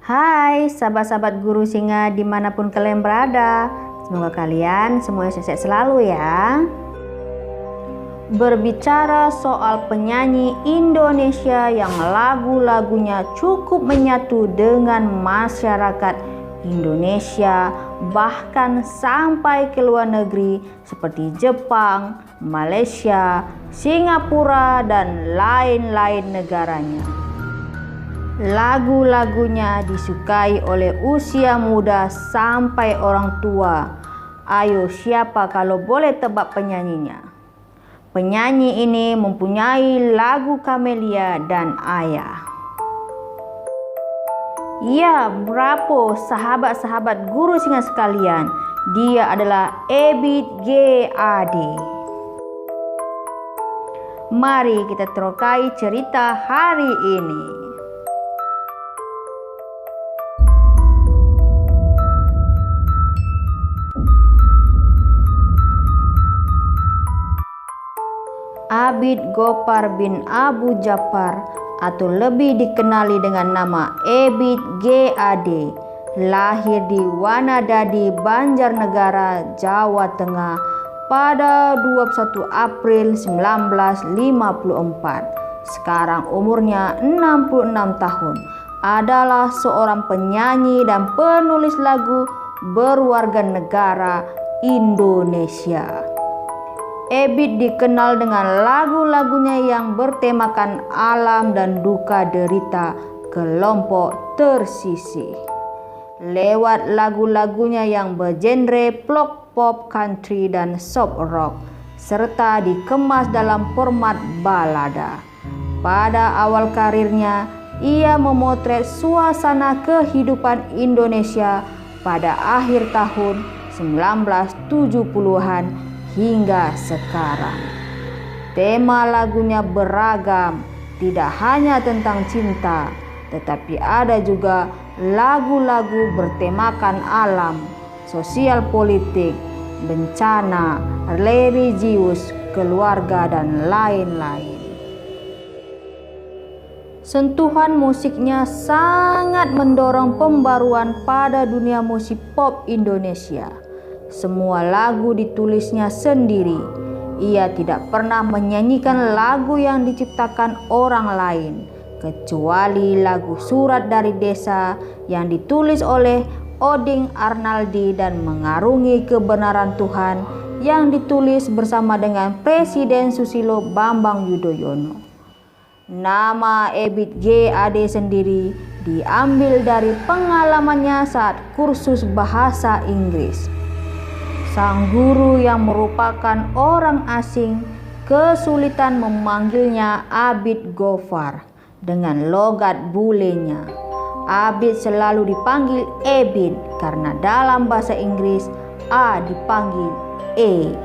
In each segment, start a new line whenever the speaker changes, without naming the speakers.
Hai sahabat-sahabat Guru Singa dimanapun kalian berada. Semoga kalian semuanya sehat selalu ya. Berbicara soal penyanyi Indonesia yang lagu-lagunya cukup menyatu dengan masyarakat Indonesia, bahkan sampai ke luar negeri seperti Jepang, Malaysia, Singapura, dan lain-lain negaranya. Lagu-lagunya disukai oleh usia muda sampai orang tua. Ayo, siapa kalau boleh tebak penyanyinya? Penyanyi ini mempunyai lagu Kamelia dan Ayah. Ya, bravo sahabat-sahabat Guru Singa sekalian. Dia adalah Ebit G. Ade. Mari kita terokai cerita hari ini. Abid Gopar bin Abu Ja'far atau lebih dikenali dengan nama Ebit G. Ade lahir di Wanadadi, Banjarnegara, Jawa Tengah pada 21 April 1954. Sekarang umurnya 66 tahun. Adalah seorang penyanyi dan penulis lagu berwarga negara Indonesia. Ebit dikenal dengan lagu-lagunya yang bertemakan alam dan duka derita kelompok tersisih. Lewat lagu-lagunya yang bergenre folk, pop, country, dan soft rock, serta dikemas dalam format balada. Pada awal karirnya, ia memotret suasana kehidupan Indonesia pada akhir tahun 1970-an hingga sekarang. Tema lagunya beragam, tidak hanya tentang cinta, tetapi ada juga lagu-lagu bertemakan alam, sosial politik, bencana, religius, keluarga, dan lain-lain. Sentuhan musiknya sangat mendorong pembaruan pada dunia musik pop Indonesia. Semua lagu ditulisnya sendiri. Ia tidak pernah menyanyikan lagu yang diciptakan orang lain, kecuali lagu Surat dari Desa yang ditulis oleh Oding Arnaldi dan Mengarungi Kebenaran Tuhan yang ditulis bersama dengan Presiden Susilo Bambang Yudhoyono. Nama Ebit G. Ade sendiri diambil dari pengalamannya saat kursus bahasa Inggris. Sang guru yang merupakan orang asing kesulitan memanggilnya Abid Gopar dengan logat bulenya. Abid selalu dipanggil Ebit karena dalam bahasa Inggris A dipanggil E.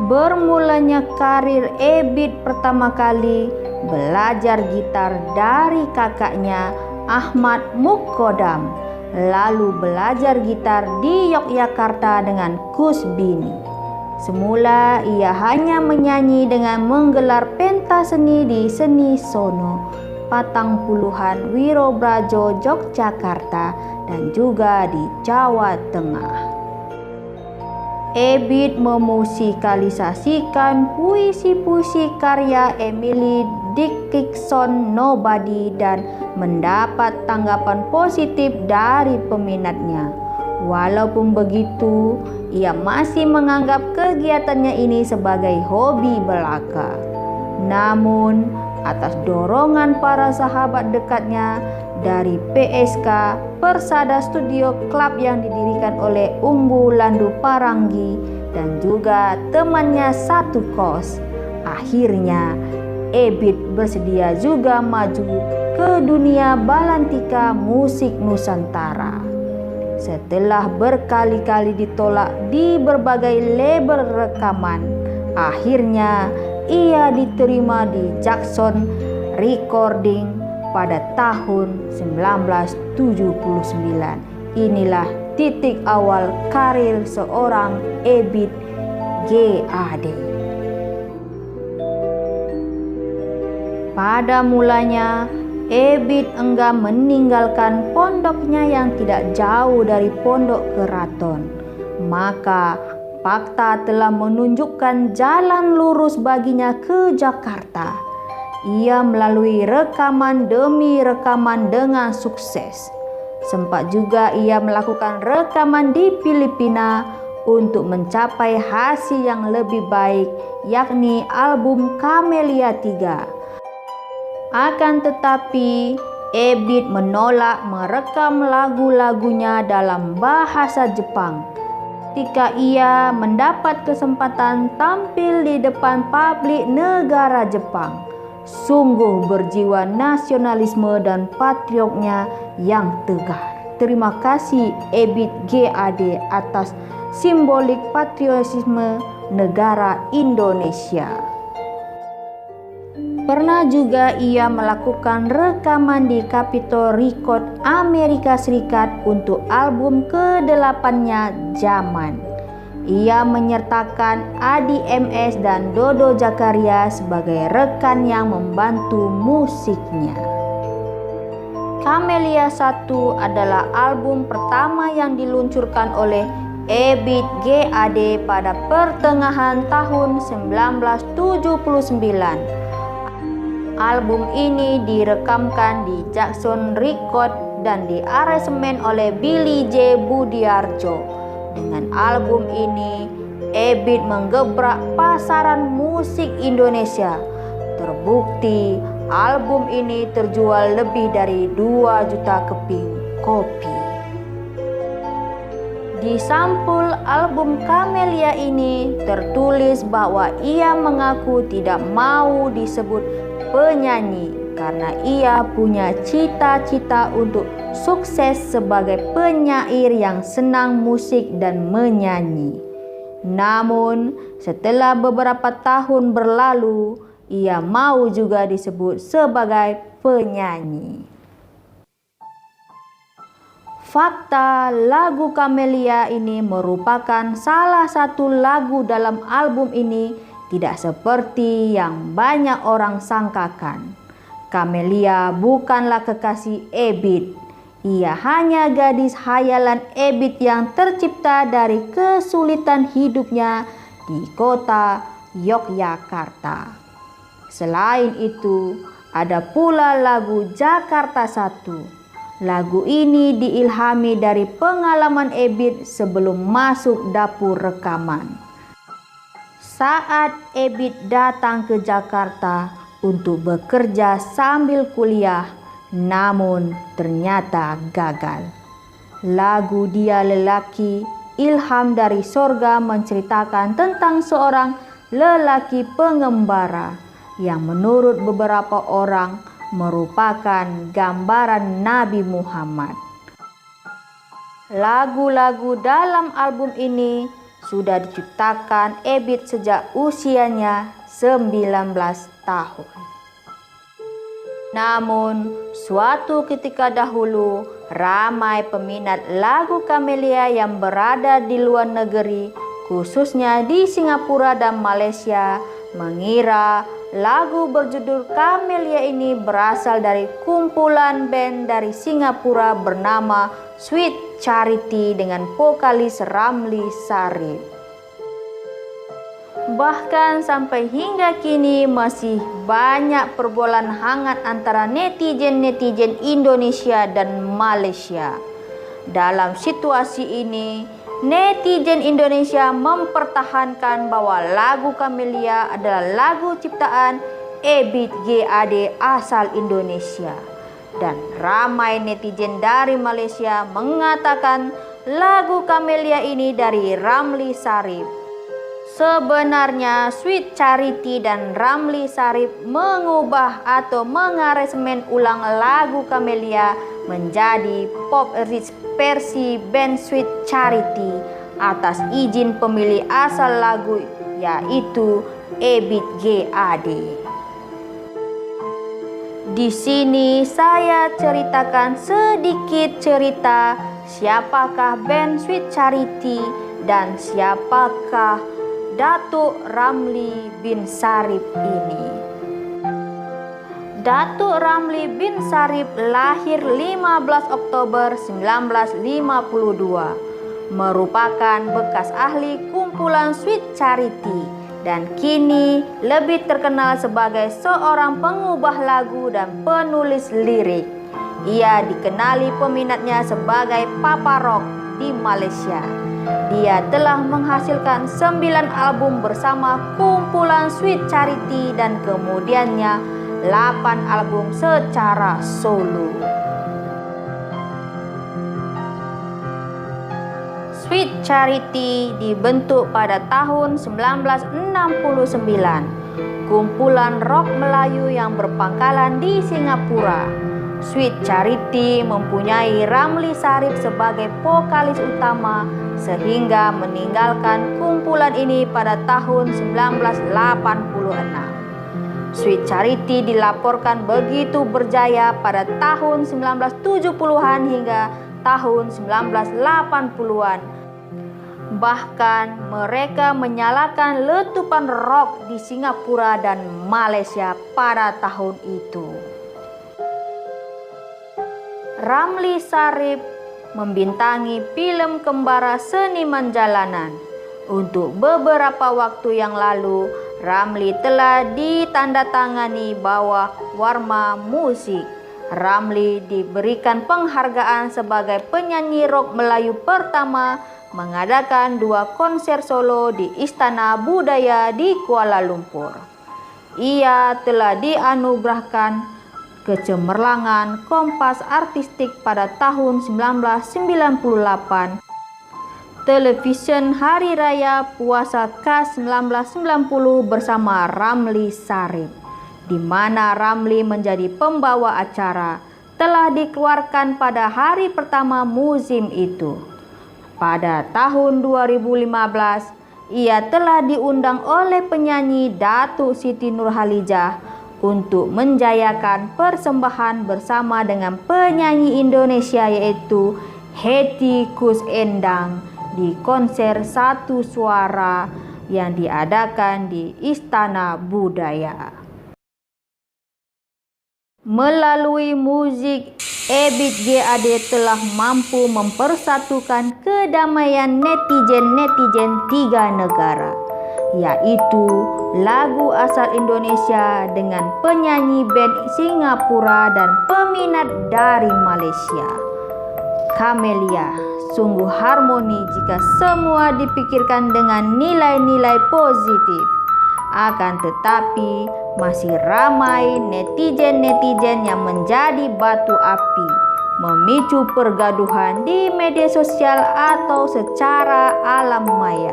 Bermulanya karir Ebit pertama kali belajar gitar dari kakaknya Ahmad Mukodam, lalu belajar gitar di Yogyakarta dengan Kus Bini. Semula ia hanya menyanyi dengan menggelar pentas seni di Seni Sono, Patang Puluhan, Wirobrajo, Yogyakarta, dan juga di Jawa Tengah. Ebit memusikalisasikan puisi-puisi karya Emily Dickinson Nobody dan mendapat tanggapan positif dari peminatnya. Walaupun begitu, ia masih menganggap kegiatannya ini sebagai hobi belaka. Namun, atas dorongan para sahabat dekatnya dari PSK, Persada Studio Club yang didirikan oleh Umbu Landu Paranggi dan juga temannya satu kos, akhirnya Ebit bersedia juga maju ke dunia balantika musik Nusantara. Setelah berkali-kali ditolak di berbagai label rekaman, akhirnya ia diterima di Jackson Recording pada tahun 1979. Inilah titik awal karir seorang Ebit G. Ade. Pada mulanya Ebit enggan meninggalkan pondoknya yang tidak jauh dari pondok keraton. Maka fakta telah menunjukkan jalan lurus baginya ke Jakarta. Ia melalui rekaman demi rekaman dengan sukses. Sempat juga ia melakukan rekaman di Filipina untuk mencapai hasil yang lebih baik, yakni album Camellia 3. Akan tetapi, Ebit menolak merekam lagu-lagunya dalam bahasa Jepang ketika ia mendapat kesempatan tampil di depan publik negara Jepang. Sungguh berjiwa nasionalisme dan patriotnya yang tegar. Terima kasih Ebit GAD atas simbolik patriotisme negara Indonesia. Pernah juga ia melakukan rekaman di Capitol Record Amerika Serikat untuk album ke-8-nya Zaman. Ia menyertakan Adi MS dan Dodo Zakaria sebagai rekan yang membantu musiknya. Camellia 1 adalah album pertama yang diluncurkan oleh Ebit GAD pada pertengahan tahun 1979. Album ini direkamkan di Jackson Record dan diaransemen oleh Billy J. Budiarjo. Dengan album ini, Ebit menggebrak pasaran musik Indonesia. Terbukti, album ini terjual lebih dari 2 juta keping kopi. Di sampul album Camellia ini tertulis bahwa ia mengaku tidak mau disebut penyanyi karena ia punya cita-cita untuk sukses sebagai penyair yang senang musik dan menyanyi. Namun, setelah beberapa tahun berlalu, ia mau juga disebut sebagai penyanyi. Fakta, lagu Camellia ini merupakan salah satu lagu dalam album ini, tidak seperti yang banyak orang sangkakan. Camellia bukanlah kekasih Ebit. Ia hanya gadis hayalan Ebit yang tercipta dari kesulitan hidupnya di kota Yogyakarta. Selain itu, ada pula lagu Jakarta 1. Lagu ini diilhami dari pengalaman Ebit sebelum masuk dapur rekaman. Saat Ebit datang ke Jakarta untuk bekerja sambil kuliah, namun ternyata gagal. Lagu Dia Lelaki, Ilham dari Sorga menceritakan tentang seorang lelaki pengembara yang menurut beberapa orang merupakan gambaran Nabi Muhammad. Lagu-lagu dalam album ini sudah diciptakan Ebit sejak usianya 19 tahun. Namun, suatu ketika dahulu, ramai peminat lagu Camellia yang berada di luar negeri, khususnya di Singapura dan Malaysia, mengira lagu berjudul Camellia ini berasal dari kumpulan band dari Singapura bernama Sweet Charity dengan vokalis Ramli Sarip. Bahkan sampai hingga kini masih banyak perbualan hangat antara netizen-netizen Indonesia dan Malaysia. Dalam situasi ini, netizen Indonesia mempertahankan bahwa lagu Camellia adalah lagu ciptaan Ebit GAD asal Indonesia. Dan ramai netizen dari Malaysia mengatakan lagu Camellia ini dari Ramli Sarip. Sebenarnya Sweet Charity dan Ramli Sarip mengubah atau mengaransemen ulang lagu Camellia menjadi pop rich versi band Sweet Charity atas izin pemilik asal lagu yaitu Ebit GAD. Di sini saya ceritakan sedikit cerita siapakah band Sweet Charity dan siapakah Datuk Ramli bin Sarip ini. Datuk Ramli bin Sarip lahir 15 Oktober 1952, merupakan bekas ahli kumpulan Sweet Charity dan kini lebih terkenal sebagai seorang pengubah lagu dan penulis lirik. Ia dikenali peminatnya sebagai Papa Rock di Malaysia. Dia telah menghasilkan 9 album bersama kumpulan Sweet Charity dan kemudiannya 8 album secara solo. Sweet Charity dibentuk pada tahun 1969, kumpulan rock Melayu yang berpangkalan di Singapura. Sweet Charity mempunyai Ramli Sarip sebagai vokalis utama sehingga meninggalkan kumpulan ini pada tahun 1986. Sweet Charity dilaporkan begitu berjaya pada tahun 1970-an hingga tahun 1980-an. Bahkan mereka menyalakan letupan rock di Singapura dan Malaysia pada tahun itu. Ramli Sarip membintangi film Kembara Seniman Jalanan. Untuk beberapa waktu yang lalu, Ramli telah ditandatangani bawah Warma Musik. Ramli diberikan penghargaan sebagai penyanyi rock Melayu pertama mengadakan 2 konser solo di Istana Budaya di Kuala Lumpur. Ia telah dianugerahkan kecemerlangan Kompas Artistik pada tahun 1998, Television Hari Raya Puasa Khas 1990 bersama Ramli Sarip, di mana Ramli menjadi pembawa acara, telah dikeluarkan pada hari pertama musim itu. Pada tahun 2015, ia telah diundang oleh penyanyi Datuk Siti Nurhalijah untuk menjayakan persembahan bersama dengan penyanyi Indonesia yaitu Hetty Koes Endang di konser Satu Suara yang diadakan di Istana Budaya. Melalui musik, Ebit GAD telah mampu mempersatukan kedamaian netizen-netizen 3 negara, yaitu lagu asal Indonesia dengan penyanyi band Singapura dan peminat dari Malaysia. Camelia, sungguh harmoni jika semua dipikirkan dengan nilai-nilai positif. Akan tetapi masih ramai netizen-netizen yang menjadi batu api, memicu pergaduhan di media sosial atau secara alam maya.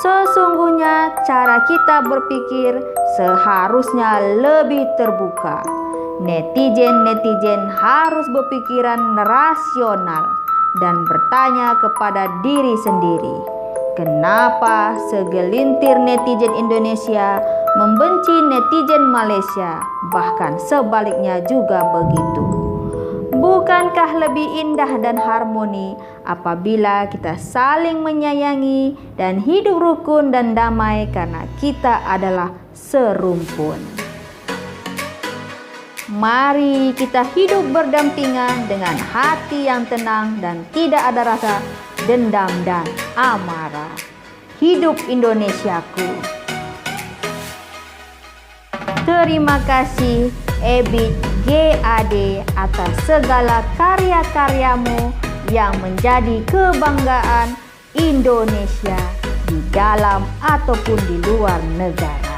Sesungguhnya cara kita berpikir seharusnya lebih terbuka. Netizen-netizen harus berpikiran rasional dan bertanya kepada diri sendiri, kenapa segelintir netizen Indonesia membenci netizen Malaysia, bahkan sebaliknya juga begitu. Bukankah lebih indah dan harmoni apabila kita saling menyayangi dan hidup rukun dan damai karena kita adalah serumpun? Mari kita hidup berdampingan dengan hati yang tenang dan tidak ada rasa dendam dan amarah. Hidup Indonesiaku. Terima kasih Ebit GAD atas segala karya-karyamu yang menjadi kebanggaan Indonesia di dalam ataupun di luar negara.